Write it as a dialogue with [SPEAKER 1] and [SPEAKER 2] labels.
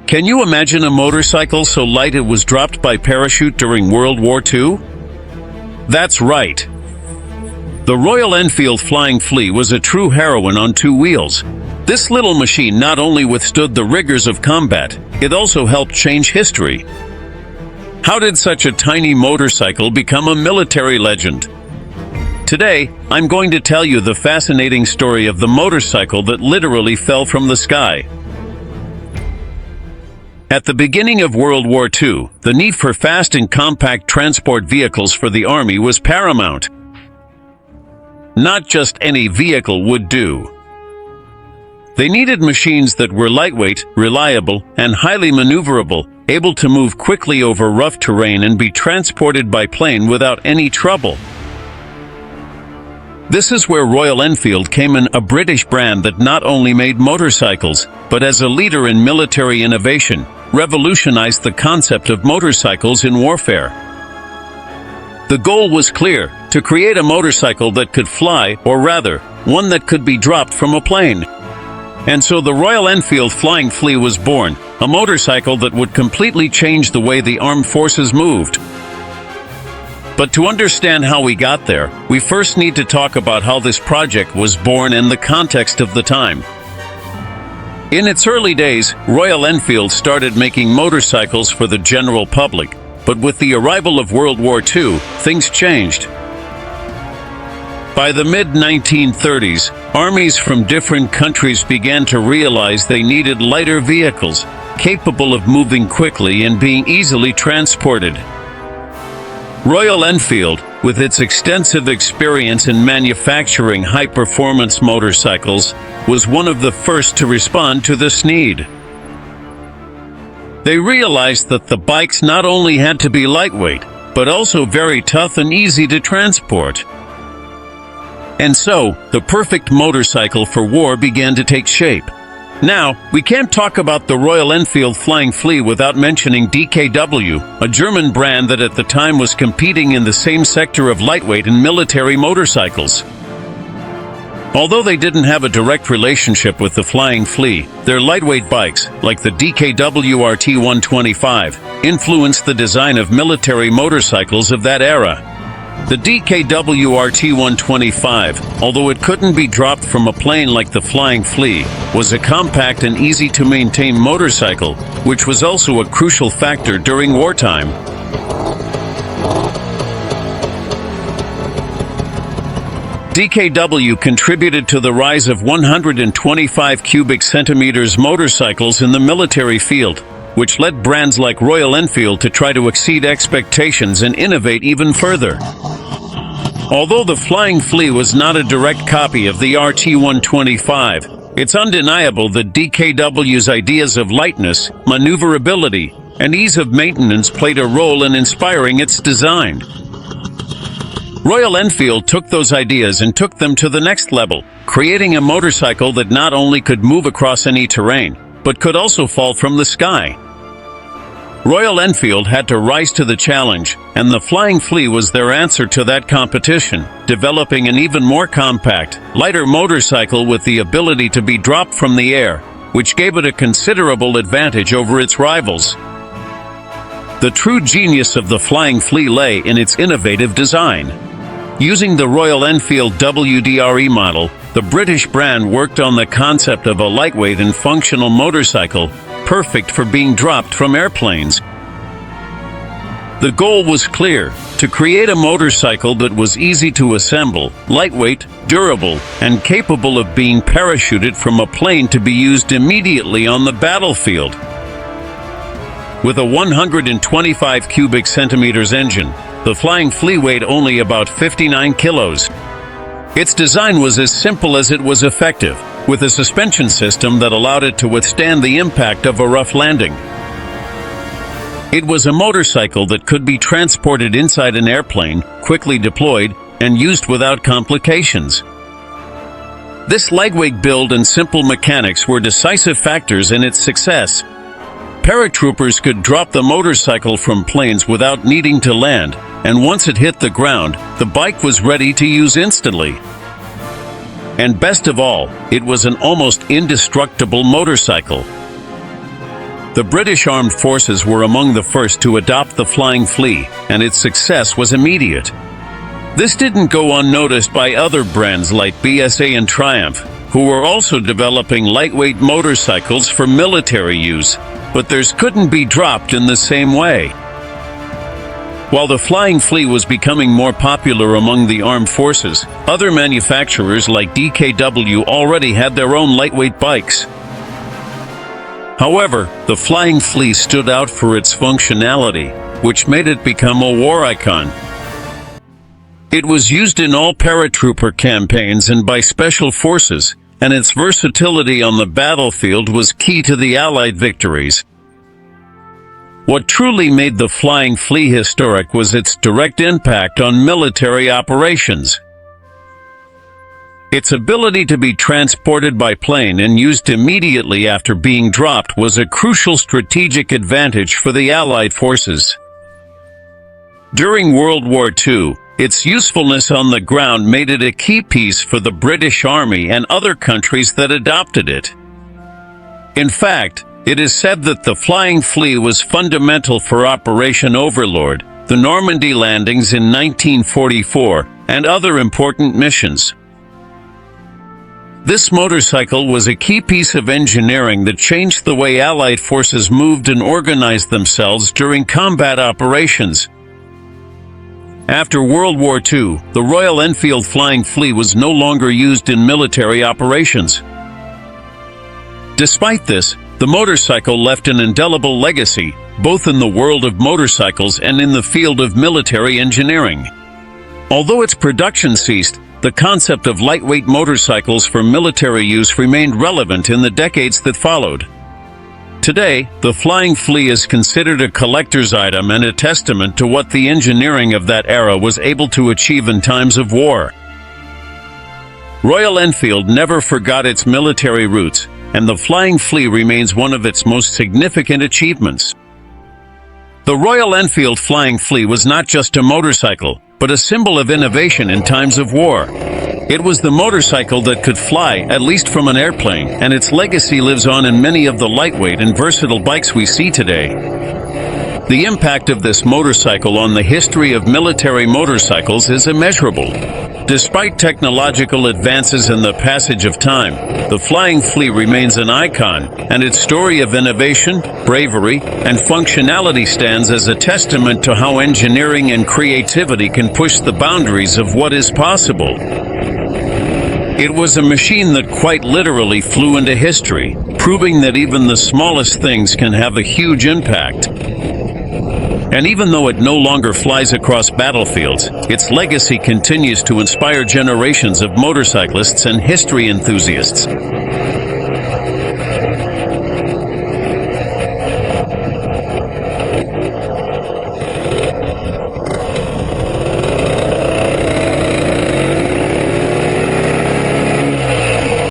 [SPEAKER 1] Can you imagine a motorcycle so light it was dropped by parachute during World War II? That's right. The Royal Enfield Flying Flea was a true heroine on two wheels. This little machine not only withstood the rigors of combat, it also helped change history. How did such a tiny motorcycle become a military legend? Today, I'm going to tell you the fascinating story of the motorcycle that literally fell from the sky. At the beginning of World War II, the need for fast and compact transport vehicles for the Army was paramount. Not just any vehicle would do. They needed machines that were lightweight, reliable, and highly maneuverable, able to move quickly over rough terrain and be transported by plane without any trouble. This is where Royal Enfield came in, a British brand that not only made motorcycles, but as a leader in military innovation, revolutionized the concept of motorcycles in warfare. The goal was clear: to create a motorcycle that could fly, or rather, one that could be dropped from a plane. And so the Royal Enfield Flying Flea was born, a motorcycle that would completely change the way the armed forces moved. But to understand how we got there, we first need to talk about how this project was born and the context of the time. In its early days, Royal Enfield started making motorcycles for the general public, but with the arrival of World War II, things changed. By the mid-1930s, armies from different countries began to realize they needed lighter vehicles, capable of moving quickly and being easily transported. Royal Enfield, with its extensive experience in manufacturing high-performance motorcycles, was one of the first to respond to this need. They realized that the bikes not only had to be lightweight, but also very tough and easy to transport. And so, the perfect motorcycle for war began to take shape. Now, we can't talk about the Royal Enfield Flying Flea without mentioning DKW, a German brand that at the time was competing in the same sector of lightweight and military motorcycles. Although they didn't have a direct relationship with the Flying Flea, their lightweight bikes, like the DKW RT-125, influenced the design of military motorcycles of that era. The DKW RT-125, although it couldn't be dropped from a plane like the Flying Flea, was a compact and easy-to-maintain motorcycle, which was also a crucial factor during wartime. DKW contributed to the rise of 125 cubic centimeters motorcycles in the military field, which led brands like Royal Enfield to try to exceed expectations and innovate even further. Although the Flying Flea was not a direct copy of the RT-125, it's undeniable that DKW's ideas of lightness, maneuverability, and ease of maintenance played a role in inspiring its design. Royal Enfield took those ideas and took them to the next level, creating a motorcycle that not only could move across any terrain, but could also fall from the sky. Royal Enfield had to rise to the challenge, and the Flying Flea was their answer to that competition, developing an even more compact, lighter motorcycle with the ability to be dropped from the air, which gave it a considerable advantage over its rivals. The true genius of the Flying Flea lay in its innovative design. Using the Royal Enfield WDRE model, the British brand worked on the concept of a lightweight and functional motorcycle, perfect for being dropped from airplanes. The goal was clear: to create a motorcycle that was easy to assemble, lightweight, durable, and capable of being parachuted from a plane to be used immediately on the battlefield. With a 125 cubic centimeters engine, the Flying Flea weighed only about 59 kilos. Its design was as simple as it was effective, with a suspension system that allowed it to withstand the impact of a rough landing. It was a motorcycle that could be transported inside an airplane, quickly deployed, and used without complications. This lightweight build and simple mechanics were decisive factors in its success. Paratroopers could drop the motorcycle from planes without needing to land, and once it hit the ground, the bike was ready to use instantly. And best of all, it was an almost indestructible motorcycle. The British Armed Forces were among the first to adopt the Flying Flea, and its success was immediate. This didn't go unnoticed by other brands like BSA and Triumph, who were also developing lightweight motorcycles for military use, but theirs couldn't be dropped in the same way. While the Flying Flea was becoming more popular among the armed forces, other manufacturers like DKW already had their own lightweight bikes. However, the Flying Flea stood out for its functionality, which made it become a war icon. It was used in all paratrooper campaigns and by special forces, and its versatility on the battlefield was key to the Allied victories. What truly made the Flying Flea historic was its direct impact on military operations. Its ability to be transported by plane and used immediately after being dropped was a crucial strategic advantage for the Allied forces. During World War II, its usefulness on the ground made it a key piece for the British Army and other countries that adopted it. In fact, it is said that the Flying Flea was fundamental for Operation Overlord, the Normandy landings in 1944, and other important missions. This motorcycle was a key piece of engineering that changed the way Allied forces moved and organized themselves during combat operations. After World War II, the Royal Enfield Flying Flea was no longer used in military operations. Despite this, the motorcycle left an indelible legacy, both in the world of motorcycles and in the field of military engineering. Although its production ceased, the concept of lightweight motorcycles for military use remained relevant in the decades that followed. Today, the Flying Flea is considered a collector's item and a testament to what the engineering of that era was able to achieve in times of war. Royal Enfield never forgot its military roots, and the Flying Flea remains one of its most significant achievements. The Royal Enfield Flying Flea was not just a motorcycle, but a symbol of innovation in times of war. It was the motorcycle that could fly, at least from an airplane, and its legacy lives on in many of the lightweight and versatile bikes we see today. The impact of this motorcycle on the history of military motorcycles is immeasurable. Despite technological advances and the passage of time, the Flying Flea remains an icon, and its story of innovation, bravery, and functionality stands as a testament to how engineering and creativity can push the boundaries of what is possible. It was a machine that quite literally flew into history, proving that even the smallest things can have a huge impact. And even though it no longer flies across battlefields, its legacy continues to inspire generations of motorcyclists and history enthusiasts.